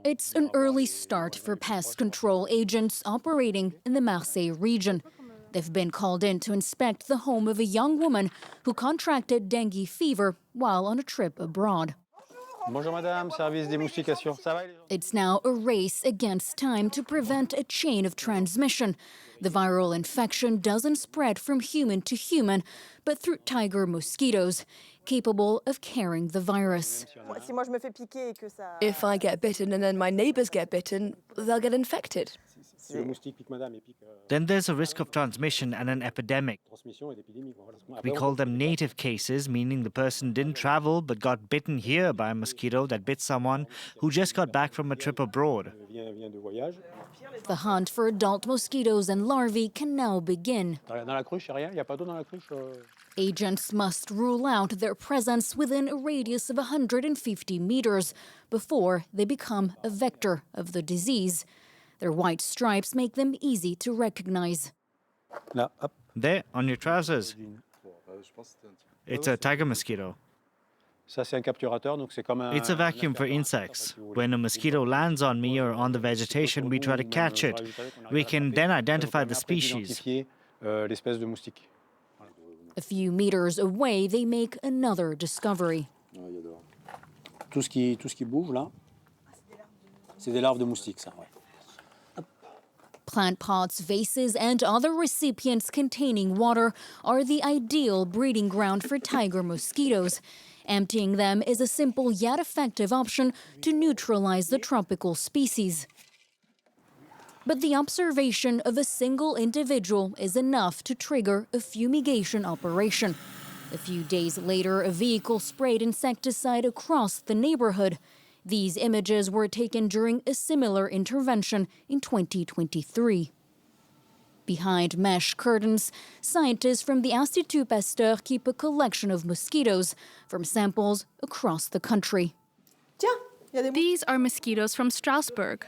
It's an early start for pest control agents operating in the Marseille region. They've been called in to inspect the home of a young woman who contracted dengue fever while on a trip abroad. Bonjour madame, service démoustication. Ça va? It's now a race against time to prevent a chain of transmission. The viral infection doesn't spread from human to human, but through tiger mosquitoes, capable of carrying the virus. If I get bitten and then my neighbors get bitten, they'll get infected. Then there's a risk of transmission and an epidemic. We call them native cases, meaning the person didn't travel but got bitten here by a mosquito that bit someone who just got back from a trip abroad. The hunt for adult mosquitoes and larvae can now begin. Agents must rule out their presence within a radius of 150 meters before they become a vector of the disease. Their white stripes make them easy to recognize. There, on your trousers. It's a tiger mosquito. It's a vacuum for insects. When a mosquito lands on me or on the vegetation, we try to catch it. We can then identify the species. A few meters away, they make another discovery. Tout ce qui bouge là, c'est des larves de moustiques, ça. Plant pots, vases, and other recipients containing water are the ideal breeding ground for tiger mosquitoes. Emptying them is a simple yet effective option to neutralize the tropical species. But the observation of a single individual is enough to trigger a fumigation operation. A few days later, a vehicle sprayed insecticide across the neighborhood. These images were taken during a similar intervention in 2023. Behind mesh curtains, scientists from the Institut Pasteur keep a collection of mosquitoes from samples across the country. These are mosquitoes from Strasbourg.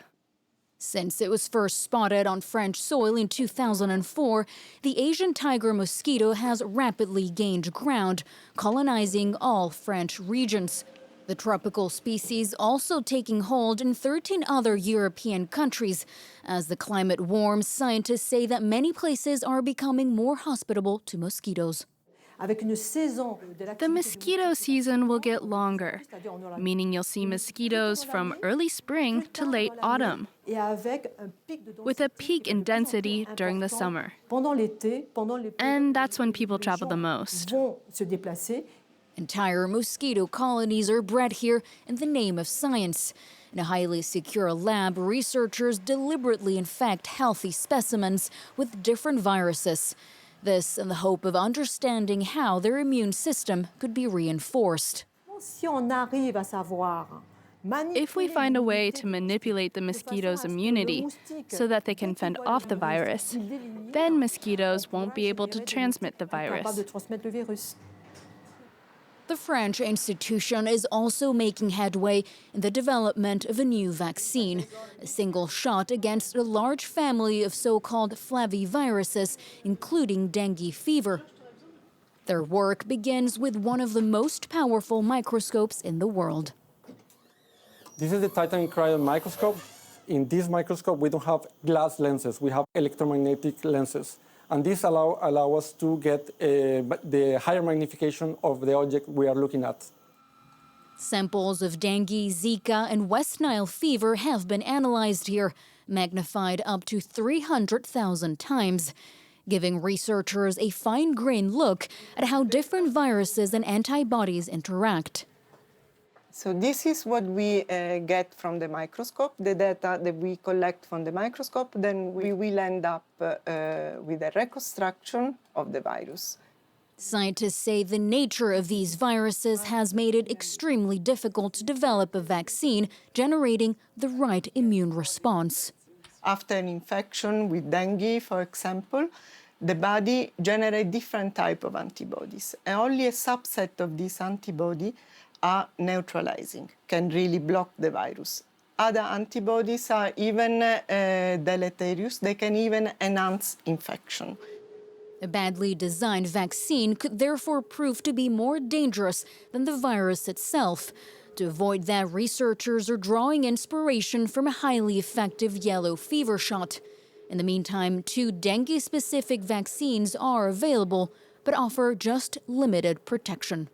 Since it was first spotted on French soil in 2004, the Asian tiger mosquito has rapidly gained ground, colonizing all French regions. The tropical species also taking hold in 13 other European countries. As the climate warms, scientists say that many places are becoming more hospitable to mosquitoes. The mosquito season will get longer, meaning you'll see mosquitoes from early spring to late autumn, with a peak in density during the summer. And that's when people travel the most. Entire mosquito colonies are bred here in the name of science. In a highly secure lab, researchers deliberately infect healthy specimens with different viruses. This in the hope of understanding how their immune system could be reinforced. If we find a way to manipulate the mosquito's immunity so that they can fend off the virus, then mosquitoes won't be able to transmit the virus. The French institution is also making headway in the development of a new vaccine, a single shot against a large family of so-called flaviviruses, including dengue fever. Their work begins with one of the most powerful microscopes in the world. This is the Titan cryo microscope. In this microscope, we don't have glass lenses, we have electromagnetic lenses. And this allow us to get the higher magnification of the object we are looking at. Samples of dengue, Zika, and West Nile fever have been analyzed here, magnified up to 300,000 times, giving researchers a fine-grained look at how different viruses and antibodies interact. So this is what we get from the microscope, the data that we collect from the microscope. Then we will end up with a reconstruction of the virus. Scientists say the nature of these viruses has made it extremely difficult to develop a vaccine, generating the right immune response. After an infection with dengue, for example, the body generates different types of antibodies. And only a subset of these antibodies are neutralizing, can really block the virus. Other antibodies are even deleterious. They can even enhance infection. A badly designed vaccine could therefore prove to be more dangerous than the virus itself. To avoid that, researchers are drawing inspiration from a highly effective yellow fever shot. In the meantime, 2 dengue-specific vaccines are available, but offer just limited protection.